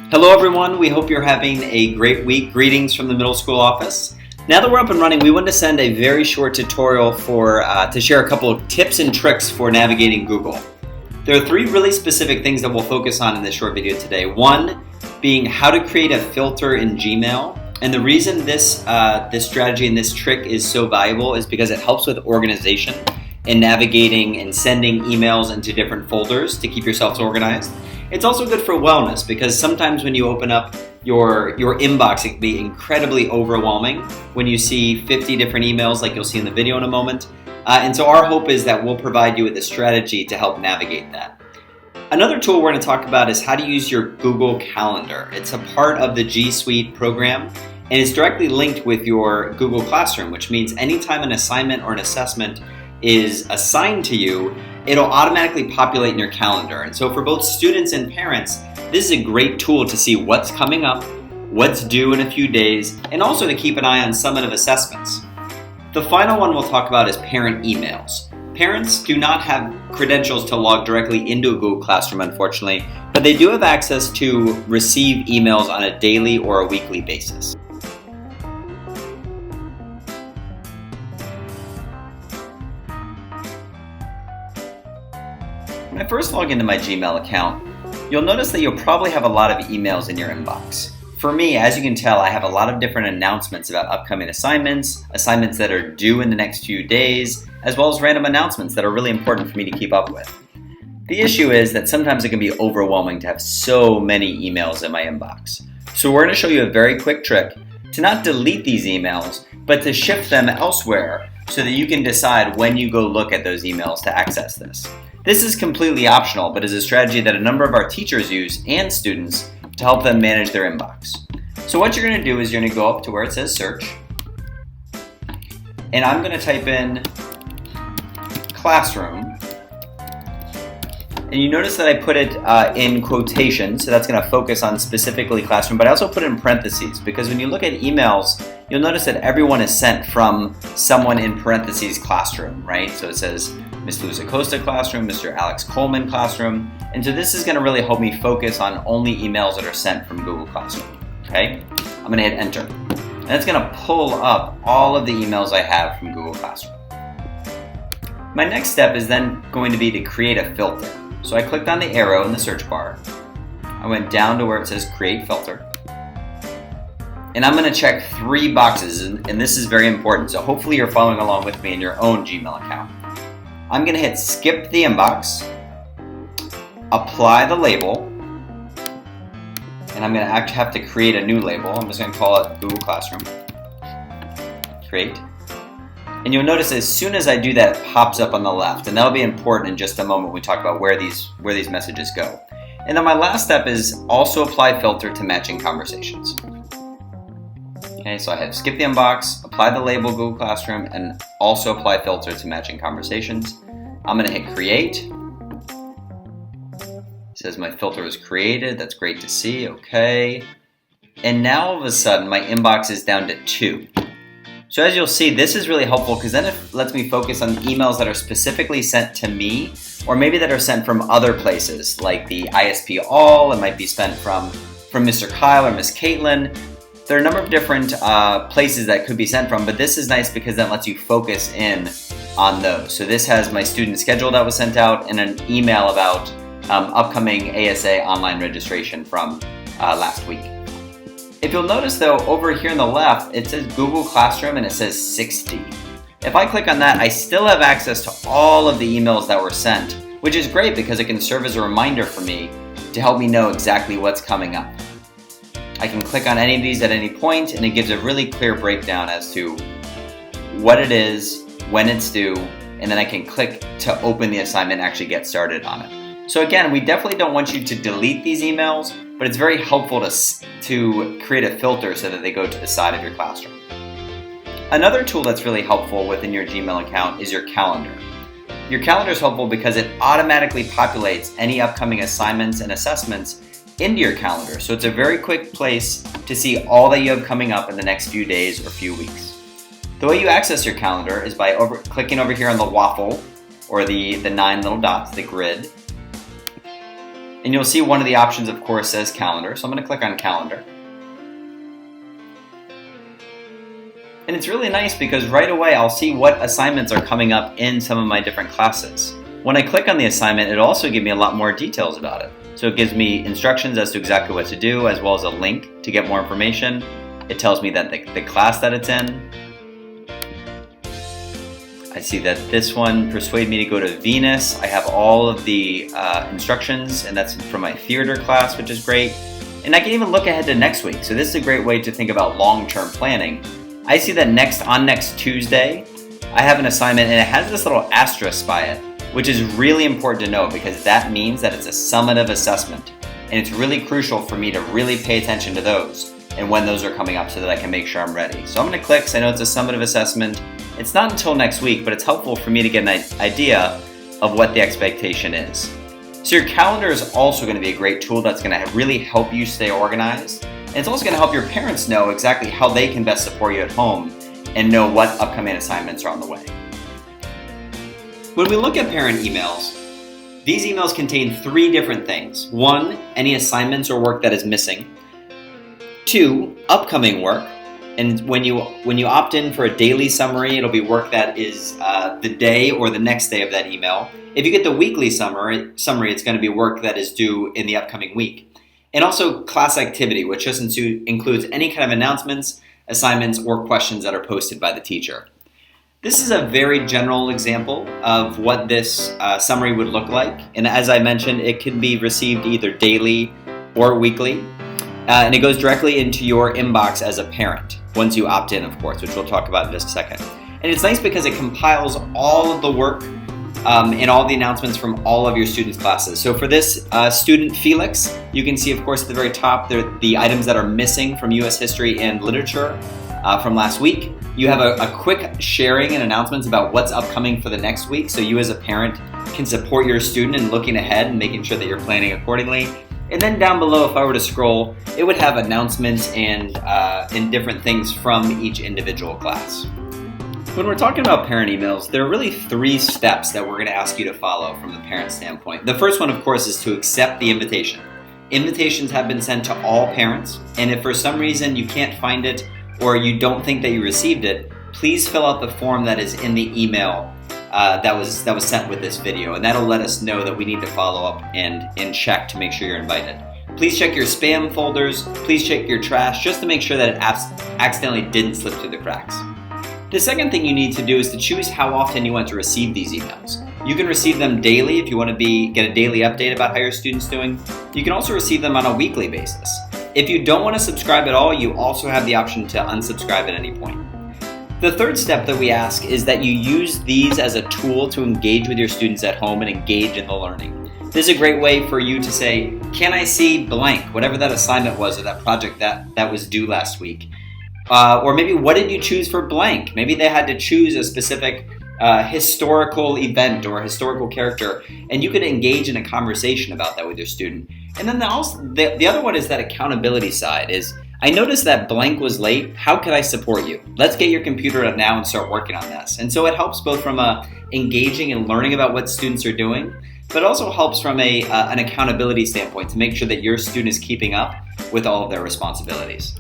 Hello everyone, we hope you're having a great week. Greetings from the middle school office. Now that we're up and running, we want to send a very short tutorial to share a couple of tips and tricks for navigating Google. There are three really specific things that we'll focus on in this short video today. One being how to create a filter in Gmail. And the reason this strategy and this trick is so valuable is because it helps with organization and navigating and sending emails into different folders to keep yourselves organized. It's also good for wellness because sometimes when you open up your inbox, it can be incredibly overwhelming when you see 50 different emails like you'll see in the video in a moment. And so our hope is that we'll provide you with a strategy to help navigate that. Another tool we're going to talk about is how to use your Google Calendar. It's a part of the G Suite program and it's directly linked with your Google Classroom, which means anytime an assignment or an assessment is assigned to you, it'll automatically populate in your calendar. And so for both students and parents, this is a great tool to see what's coming up, what's due in a few days, and also to keep an eye on summative assessments. The final one we'll talk about is parent emails. Parents do not have credentials to log directly into a Google Classroom, unfortunately, but they do have access to receive emails on a daily or a weekly basis. When I first log into my Gmail account, you'll notice that you'll probably have a lot of emails in your inbox. For me, as you can tell, I have a lot of different announcements about upcoming assignments that are due in the next few days, as well as random announcements that are really important for me to keep up with. The issue is that sometimes it can be overwhelming to have so many emails in my inbox. So we're going to show you a very quick trick to not delete these emails, but to shift them elsewhere so that you can decide when you go look at those emails to access this. This is completely optional, but is a strategy that a number of our teachers use and students to help them manage their inbox. So what you're going to do is you're going to go up to where it says search, and I'm going to type in classroom, and you notice that I put it in quotation, so that's going to focus on specifically classroom, but I also put it in parentheses because when you look at emails, you'll notice that everyone is sent from someone in parentheses classroom, right? So it says Ms. Luz Acosta classroom, Mr. Alex Coleman classroom, and so this is going to really help me focus on only emails that are sent from Google Classroom, okay? I'm going to hit enter, and it's going to pull up all of the emails I have from Google Classroom. My next step is then going to be to create a filter. So I clicked on the arrow in the search bar, I went down to where it says create filter, and I'm going to check three boxes, and this is very important, so hopefully you're following along with me in your own Gmail account. I'm going to hit skip the inbox, apply the label, and I'm going to actually have to create a new label. I'm just going to call it Google Classroom. Create. And you'll notice as soon as I do that, it pops up on the left, and that'll be important in just a moment when we talk about where these messages go. And then my last step is also apply filter to matching conversations. Okay, so I have skip the inbox, apply the label Google Classroom, and also apply filter to matching conversations. I'm going to hit create. It says my filter is created. That's great to see. Okay. And now all of a sudden my inbox is down to 2. So as you'll see, this is really helpful because then it lets me focus on emails that are specifically sent to me or maybe that are sent from other places like the ISP All. It might be sent from Mr. Kyle or Miss Caitlin. There are a number of different places that could be sent from, but this is nice because that lets you focus in on those. So this has my student schedule that was sent out and an email about upcoming ASA online registration from last week. If you'll notice though, over here on the left, it says Google Classroom and it says 60. If I click on that, I still have access to all of the emails that were sent, which is great because it can serve as a reminder for me to help me know exactly what's coming up. I can click on any of these at any point and it gives a really clear breakdown as to what it is, when it's due, and then I can click to open the assignment and actually get started on it. So again, we definitely don't want you to delete these emails, but it's very helpful to create a filter so that they go to the side of your classroom. Another tool that's really helpful within your Gmail account is your calendar. Your calendar is helpful because it automatically populates any upcoming assignments and assessments into your calendar. So it's a very quick place to see all that you have coming up in the next few days or few weeks. The way you access your calendar is by clicking over here on the waffle or the 9 little dots, the grid. And you'll see one of the options, of course, says calendar. So I'm going to click on calendar. And it's really nice because right away I'll see what assignments are coming up in some of my different classes. When I click on the assignment, it'll also give me a lot more details about it. So it gives me instructions as to exactly what to do, as well as a link to get more information. It tells me that the class that it's in. I see that this one, Persuade Me to Go to Venus. I have all of the instructions, and that's from my theater class, which is great. And I can even look ahead to next week. So this is a great way to think about long-term planning. I see that next Tuesday, I have an assignment, and it has this little asterisk by it, which is really important to know because that means that it's a summative assessment. And it's really crucial for me to really pay attention to those and when those are coming up so that I can make sure I'm ready. So I'm going to click, because I know it's a summative assessment. It's not until next week, but it's helpful for me to get an idea of what the expectation is. So your calendar is also going to be a great tool that's going to really help you stay organized. And it's also going to help your parents know exactly how they can best support you at home and know what upcoming assignments are on the way. When we look at parent emails, these emails contain 3 different things. 1, any assignments or work that is missing. 2, upcoming work. And when you opt in for a daily summary, it'll be work that is the day or the next day of that email. If you get the weekly summary, it's going to be work that is due in the upcoming week. And also class activity, which just includes any kind of announcements, assignments, or questions that are posted by the teacher. This is a very general example of what this summary would look like. And as I mentioned, it can be received either daily or weekly. And it goes directly into your inbox as a parent, once you opt in, of course, which we'll talk about in just a second. And it's nice because it compiles all of the work and all the announcements from all of your students' classes. So for this student, Felix, you can see, of course, at the very top, the items that are missing from U.S. history and literature from last week. You have a quick sharing and announcements about what's upcoming for the next week, so you as a parent can support your student in looking ahead and making sure that you're planning accordingly. And then down below, if I were to scroll, it would have announcements and different things from each individual class. When we're talking about parent emails, there are really 3 steps that we're going to ask you to follow from the parent standpoint. The first one, of course, is to accept the invitation. Invitations have been sent to all parents, and if for some reason you can't find it or you don't think that you received it, please fill out the form that is in the email that was sent with this video, and that'll let us know that we need to follow up and check to make sure you're invited. Please check your spam folders, please check your trash, just to make sure that it accidentally didn't slip through the cracks. The second thing you need to do is to choose how often you want to receive these emails. You can receive them daily if you want to get a daily update about how your student's doing. You can also receive them on a weekly basis. If you don't want to subscribe at all, you also have the option to unsubscribe at any point. The third step that we ask is that you use these as a tool to engage with your students at home and engage in the learning. This is a great way for you to say, can I see blank, whatever that assignment was or that project that was due last week? Or maybe what did you choose for blank? Maybe they had to choose a specific historical event or a historical character, and you could engage in a conversation about that with your student. And then the other one is that accountability side is, I noticed that blank was late. How can I support you? Let's get your computer up now and start working on this. And so it helps both from engaging and learning about what students are doing, but also helps from an accountability standpoint to make sure that your student is keeping up with all of their responsibilities.